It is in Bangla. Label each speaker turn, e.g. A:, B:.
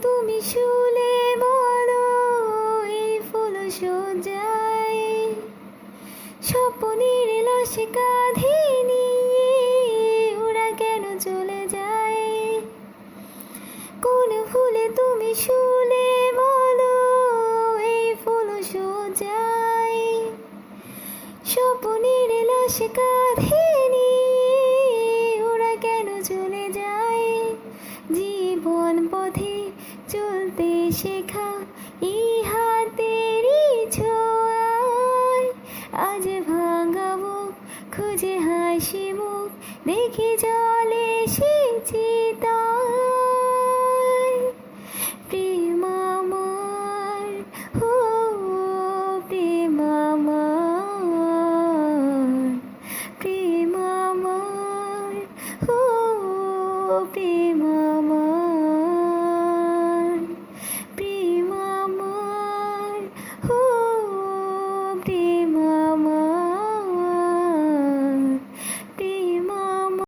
A: তুমি শুলে বলো এই ফুল সজ্জায় স্বপ্নের লাশ কাঁধে নিয়ে ওরা কেন চলে যায়? কোন ফুলে তুমি শুলে বলো এই ফুল সজ্জায় স্বপ্নের লাশ কাঁধে নিয়ে ওরা কেন চলে যায়? জীবন পথে চলতে শেখা এই হাতেরই ছোঁয়ায় আজ ভাঙা বুক খুঁজে হাসি মুখ দেখি জলে এসেছি তাই। প্রেম আমার, ও প্রেম আমার, প্রেম আমার, ও প্রেম